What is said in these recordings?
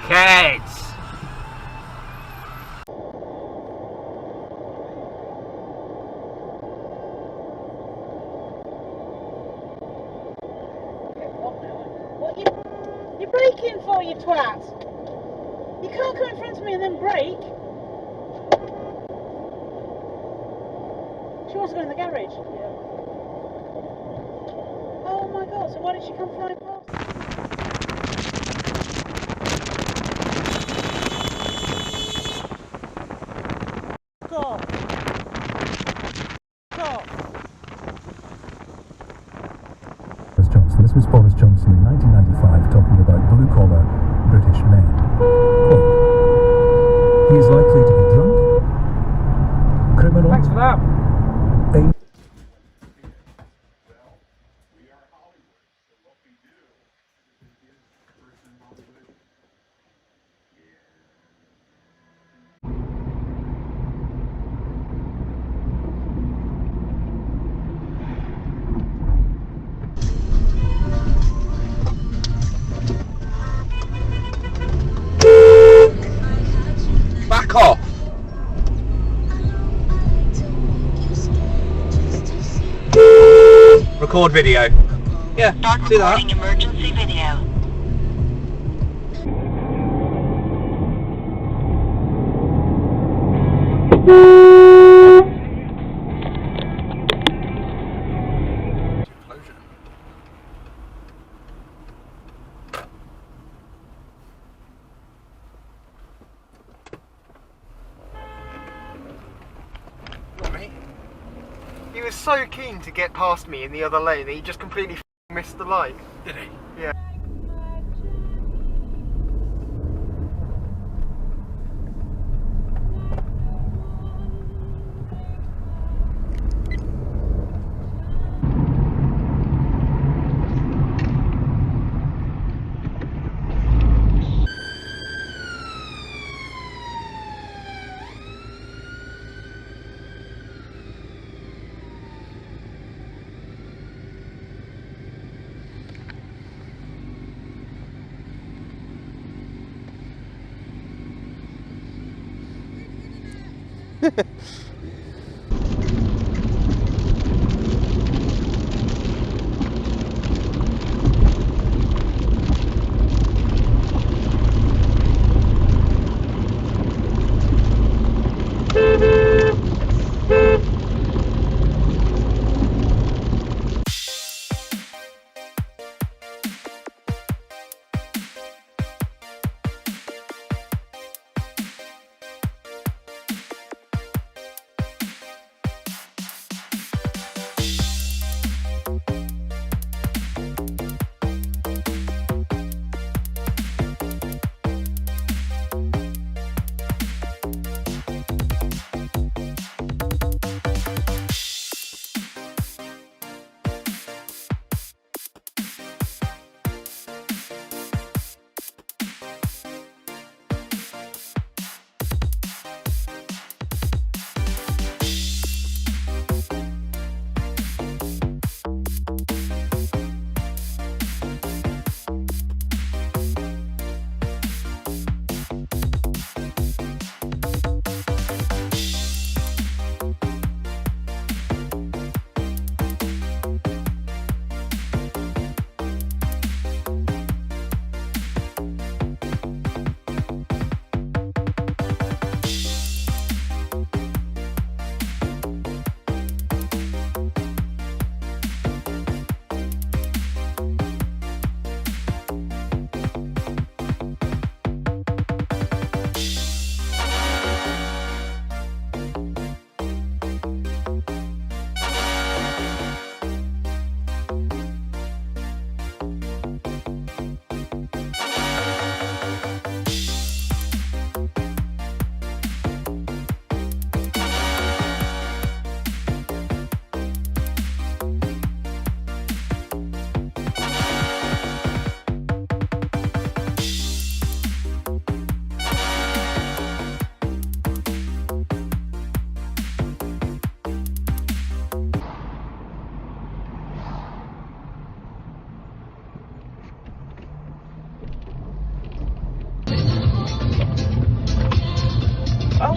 kids! What you braking for, you twat? You can't come in front of me and then brake. She wants to go in the garage. Yeah. Oh my god, so why did she come flying past? God. This was Boris Johnson in 1995 talking about blue-collar British men. Quote, he is likely to be drunk, criminal... Thanks for that. Back off! Record video. Yeah, Start do that. recording emergency video. He was so keen to get past me in the other lane that he just completely missed the light. Did he? Yeah.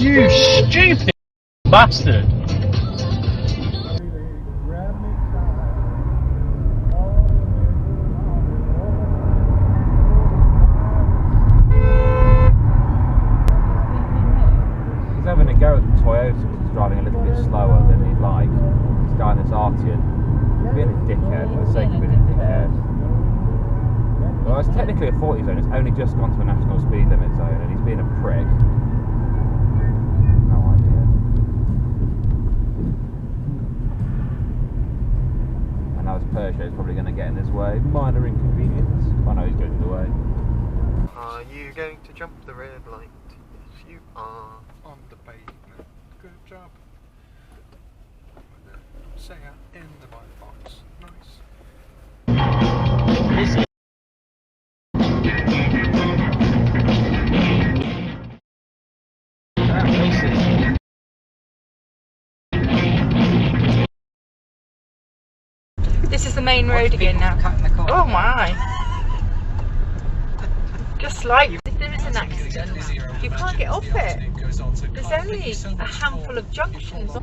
You stupid bastard! He's having a go at the Toyota, which is driving a little bit slower than he'd like. This guy in this Artian, being a dickhead for the sake of being a dickhead. Well, it's technically a 40 zone, it's only just gone to a national speed limit zone, and he's being a prick. No idea. And now this Peugeot is probably going to get in his way. Minor inconvenience. I know he's going in the way. Are you going to jump the red light? Yes, you are. On the pavement. Good job. Singer in the white box. Nice. This is the main road again now. Oh my! Just like if there is an accident, you can't get off it. There's only a handful of junctions.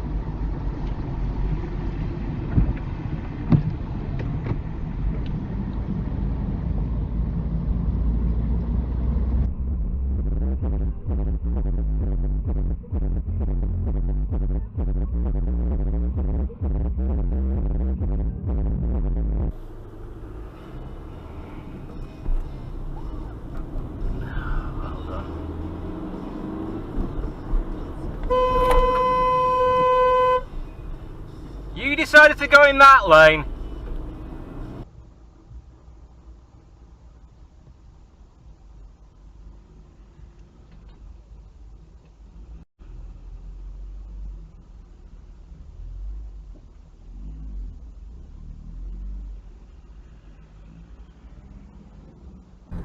You decided to go in that lane.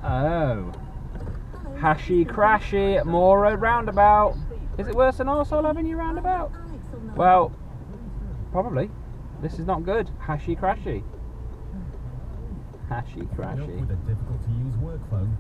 Oh. Hashy crashy, Moor Road roundabout. Is it worse than Arsehole Avenue roundabout? Well, probably. This is not good. Hashy crashy. Hashy crashy. With a difficult to use work phone.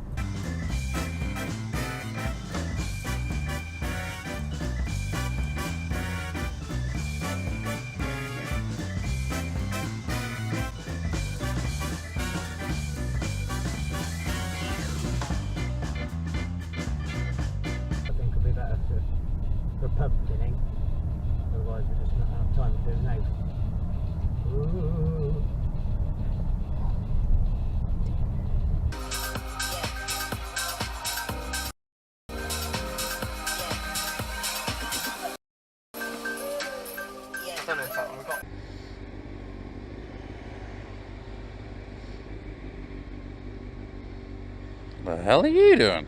I think it'll be better for pub beginning. Otherwise we're just not have time to do now. Ooh. I don't know if that one we got. The hell are you doing?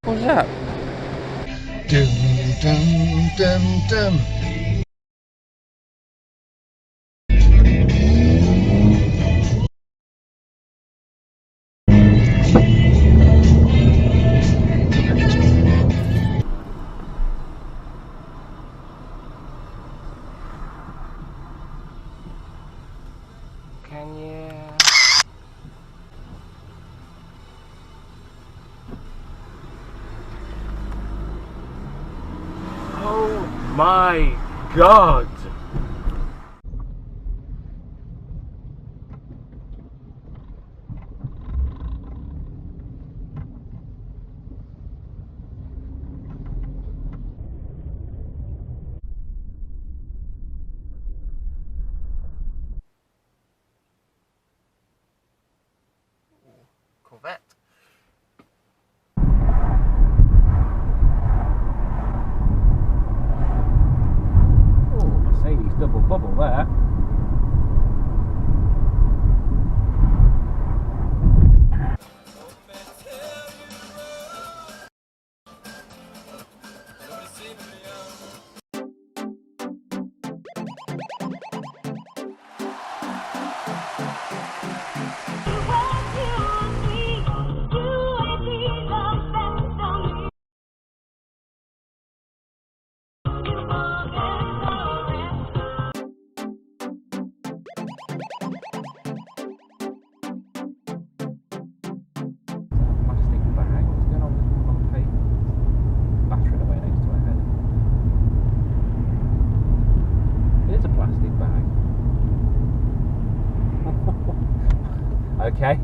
What's that? Dum dum dum dum. Can you? Oh my God! Corvette. Okay.